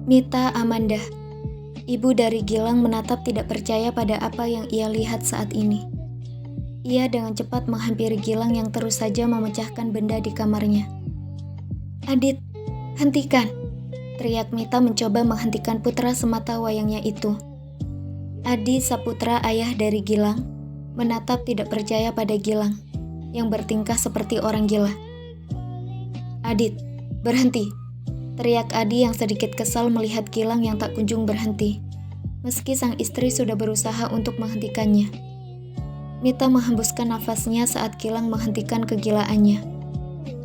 Mita Amanda, ibu dari Gilang, menatap tidak percaya pada apa yang ia lihat saat ini. Ia dengan cepat menghampiri Gilang yang terus saja memecahkan benda di kamarnya. "Adit, hentikan!" teriak Mita mencoba menghentikan putra semata wayangnya itu. Adi Saputra, ayah dari Gilang, menatap tidak percaya pada Gilang yang bertingkah seperti orang gila. "Adit, berhenti!" teriak Adi yang sedikit kesal melihat Gilang yang tak kunjung berhenti, meski sang istri sudah berusaha untuk menghentikannya. Mita menghembuskan nafasnya saat Gilang menghentikan kegilaannya.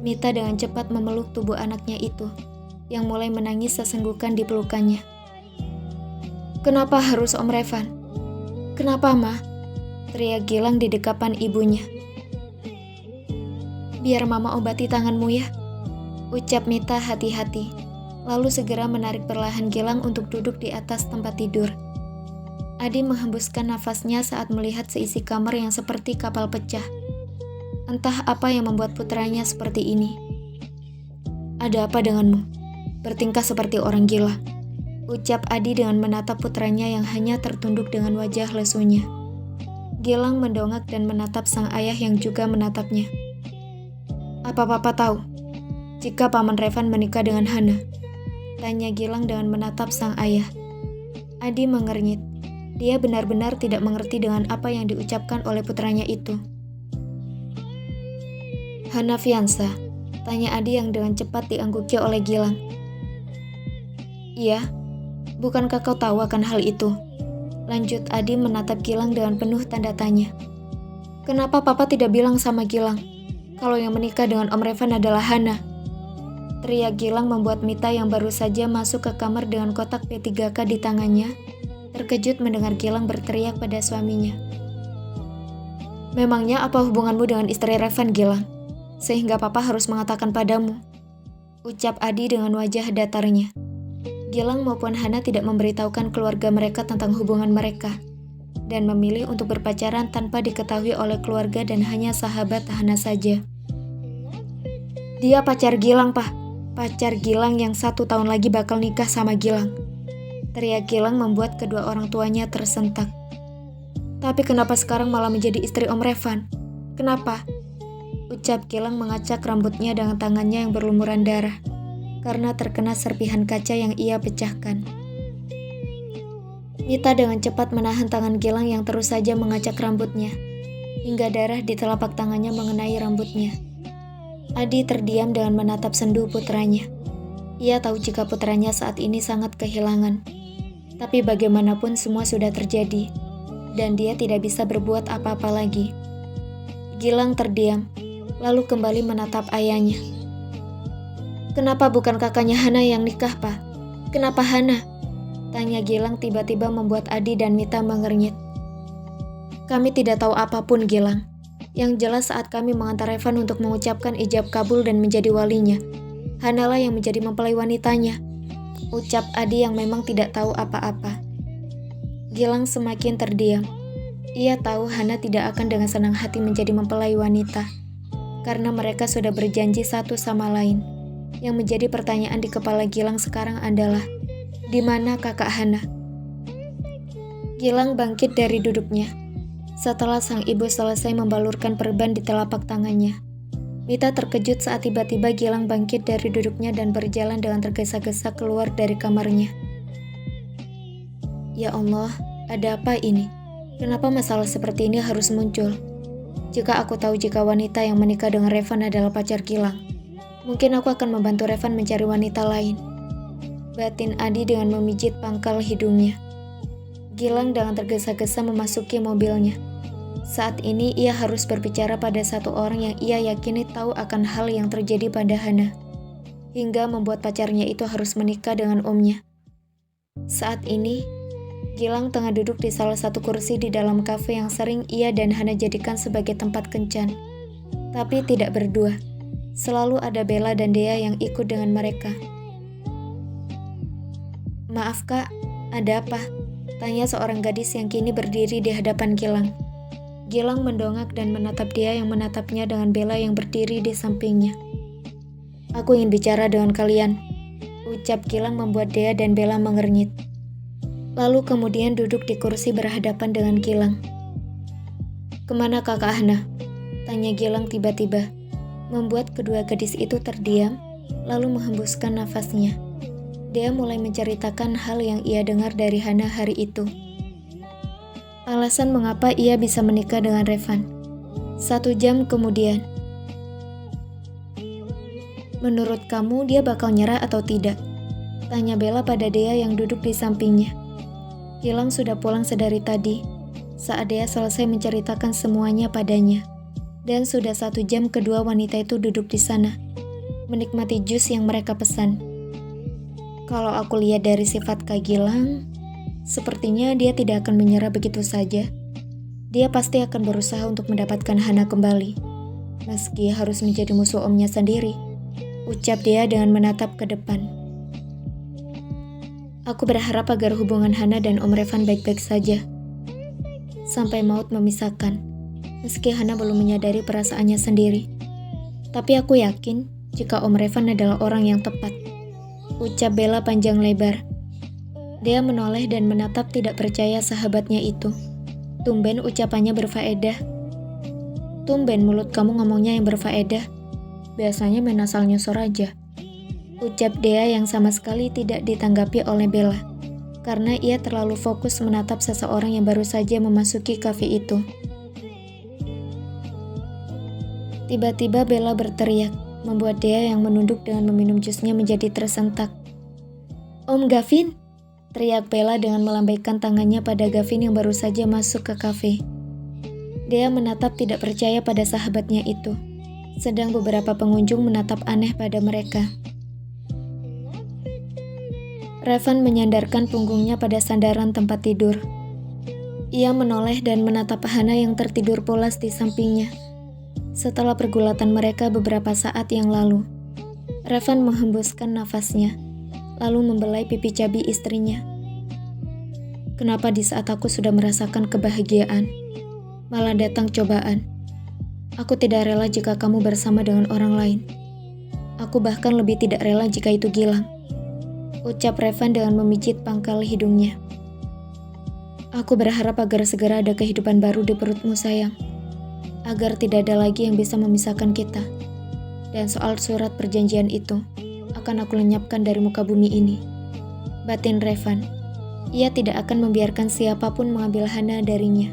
Mita dengan cepat memeluk tubuh anaknya itu, yang mulai menangis sesenggukan di pelukannya. "Kenapa harus Om Revan? Kenapa, Ma?" teriak Gilang di dekapan ibunya. "Biar Mama obati tanganmu ya," ucap Mita hati-hati, lalu segera menarik perlahan Gilang untuk duduk di atas tempat tidur. Adi menghembuskan nafasnya saat melihat seisi kamar yang seperti kapal pecah. Entah apa yang membuat putranya seperti ini. "Ada apa denganmu? Bertingkah seperti orang gila," ucap Adi dengan menatap putranya yang hanya tertunduk dengan wajah lesunya. Gilang mendongak dan menatap sang ayah yang juga menatapnya. "Apa Papa tahu jika Paman Revan menikah dengan Hana?" tanya Gilang dengan menatap sang ayah. Adi mengernyit. Dia benar-benar tidak mengerti dengan apa yang diucapkan oleh putranya itu. "Hana Fiansa?" tanya Adi yang dengan cepat diangguki oleh Gilang. "Iya, bukankah kau tahu akan hal itu?" lanjut Adi menatap Gilang dengan penuh tanda tanya. "Kenapa Papa tidak bilang sama Gilang kalau yang menikah dengan Om Revan adalah Hana?" teriak Gilang membuat Mita yang baru saja masuk ke kamar dengan kotak P3K di tangannya terkejut mendengar Gilang berteriak pada suaminya. "Memangnya apa hubunganmu dengan istri Revan, Gilang? Sehingga Papa harus mengatakan padamu?" ucap Adi dengan wajah datarnya. Gilang maupun Hana tidak memberitahukan keluarga mereka tentang hubungan mereka, dan memilih untuk berpacaran tanpa diketahui oleh keluarga dan hanya sahabat Hana saja. "Dia pacar Gilang, Pak. Pacar Gilang yang 1 tahun lagi bakal nikah sama Gilang," teriak Gilang membuat kedua orang tuanya tersentak. "Tapi kenapa sekarang malah menjadi istri Om Revan? Kenapa?" ucap Gilang mengacak rambutnya dengan tangannya yang berlumuran darah karena terkena serpihan kaca yang ia pecahkan. Mita dengan cepat menahan tangan Gilang yang terus saja mengacak rambutnya, hingga darah di telapak tangannya mengenai rambutnya. Adi terdiam dengan menatap sendu putranya. Ia tahu jika putranya saat ini sangat kehilangan. Tapi bagaimanapun semua sudah terjadi, dan dia tidak bisa berbuat apa-apa lagi. Gilang terdiam, lalu kembali menatap ayahnya. "Kenapa bukan kakaknya Hana yang nikah, Pak? Kenapa Hana?" tanya Gilang tiba-tiba membuat Adi dan Mita mengernyit. "Kami tidak tahu apapun, Gilang. Yang jelas saat kami mengantar Revan untuk mengucapkan ijab kabul dan menjadi walinya, Hanalah yang menjadi mempelai wanitanya," ucap Adi yang memang tidak tahu apa-apa. Gilang semakin terdiam. Ia tahu Hana tidak akan dengan senang hati menjadi mempelai wanita, karena mereka sudah berjanji satu sama lain. Yang menjadi pertanyaan di kepala Gilang sekarang adalah, di mana kakak Hana? Gilang bangkit dari duduknya setelah sang ibu selesai membalurkan perban di telapak tangannya. Mita terkejut saat tiba-tiba Gilang bangkit dari duduknya dan berjalan dengan tergesa-gesa keluar dari kamarnya. "Ya Allah, ada apa ini? Kenapa masalah seperti ini harus muncul? Jika aku tahu jika wanita yang menikah dengan Revan adalah pacar Gilang, mungkin aku akan membantu Revan mencari wanita lain," batin Adi dengan memijit pangkal hidungnya. Gilang dengan tergesa-gesa memasuki mobilnya. Saat ini ia harus berbicara pada satu orang yang ia yakini tahu akan hal yang terjadi pada Hana, hingga membuat pacarnya itu harus menikah dengan omnya. Saat ini, Gilang tengah duduk di salah satu kursi di dalam kafe yang sering ia dan Hana jadikan sebagai tempat kencan. Tapi tidak berdua, selalu ada Bella dan Dea yang ikut dengan mereka. "Maaf Kak, ada apa?" tanya seorang gadis yang kini berdiri di hadapan Gilang. Gilang mendongak dan menatap dia yang menatapnya dengan Bella yang berdiri di sampingnya. "Aku ingin bicara dengan kalian," Ucap Gilang membuat Dea dan Bella mengernyit. Lalu kemudian duduk di kursi berhadapan dengan Gilang. "Kemana Kakak Hana?" tanya Gilang tiba-tiba, membuat kedua gadis itu terdiam, lalu menghembuskan nafasnya. Dea mulai menceritakan hal yang ia dengar dari Hana hari itu. Alasan mengapa ia bisa menikah dengan Revan. 1 jam kemudian. "Menurut kamu dia bakal nyerah atau tidak?" tanya Bella pada Dea yang duduk di sampingnya. Gilang sudah pulang sedari tadi, saat Dea selesai menceritakan semuanya padanya. Dan sudah 1 jam kedua wanita itu duduk di sana, menikmati jus yang mereka pesan. Kalau aku lihat dari sifat Kak Gilang, sepertinya dia tidak akan menyerah begitu saja. Dia pasti akan berusaha untuk mendapatkan Hana kembali, meski harus menjadi musuh omnya sendiri, ucap Dea dengan menatap ke depan. Aku berharap agar hubungan Hana dan Om Revan baik-baik saja, sampai maut memisahkan, meski Hana belum menyadari perasaannya sendiri. Tapi aku yakin jika Om Revan adalah orang yang tepat, ucap Bella panjang lebar. Dia menoleh dan menatap tidak percaya sahabatnya itu. Tumben ucapannya berfaedah. Tumben mulut kamu ngomongnya yang berfaedah. Biasanya main asal nyosor aja, ucap Dea yang sama sekali tidak ditanggapi oleh Bella, karena ia terlalu fokus menatap seseorang yang baru saja memasuki kafe itu. Tiba-tiba Bella berteriak, membuat Dea yang menunduk dengan meminum jusnya menjadi tersentak. "Om Gavin!" teriak Bella dengan melambaikan tangannya pada Gavin yang baru saja masuk ke kafe. Dea menatap tidak percaya pada sahabatnya itu, sedang beberapa pengunjung menatap aneh pada mereka. Revan menyandarkan punggungnya pada sandaran tempat tidur. Ia menoleh dan menatap Hana yang tertidur pulas di sampingnya. Setelah pergulatan mereka beberapa saat yang lalu, Revan menghembuskan nafasnya, lalu membelai pipi cabi istrinya. "Kenapa di saat aku sudah merasakan kebahagiaan, malah datang cobaan? Aku tidak rela jika kamu bersama dengan orang lain. Aku bahkan lebih tidak rela jika itu Gilang," ucap Revan dengan memijit pangkal hidungnya. "Aku berharap agar segera ada kehidupan baru di perutmu sayang, agar tidak ada lagi yang bisa memisahkan kita. Dan soal surat perjanjian itu, akan aku lenyapkan dari muka bumi ini," batin Revan. Ia tidak akan membiarkan siapapun mengambil Hana darinya.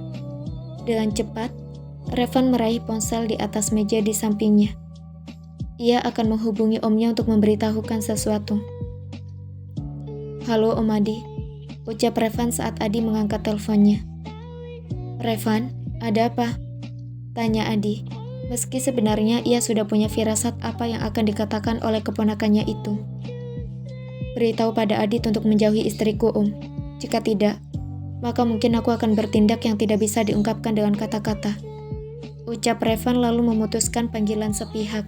Dengan cepat, Revan meraih ponsel di atas meja di sampingnya. Ia akan menghubungi omnya untuk memberitahukan sesuatu. "Halo Om Adi," ucap Revan saat Adi mengangkat teleponnya. "Revan, ada apa?" tanya Adi, meski sebenarnya ia sudah punya firasat apa yang akan dikatakan oleh keponakannya itu. "Beritahu pada Adit untuk menjauhi istriku, Om. Jika tidak, maka mungkin aku akan bertindak yang tidak bisa diungkapkan dengan kata-kata," ucap Revan lalu memutuskan panggilan sepihak.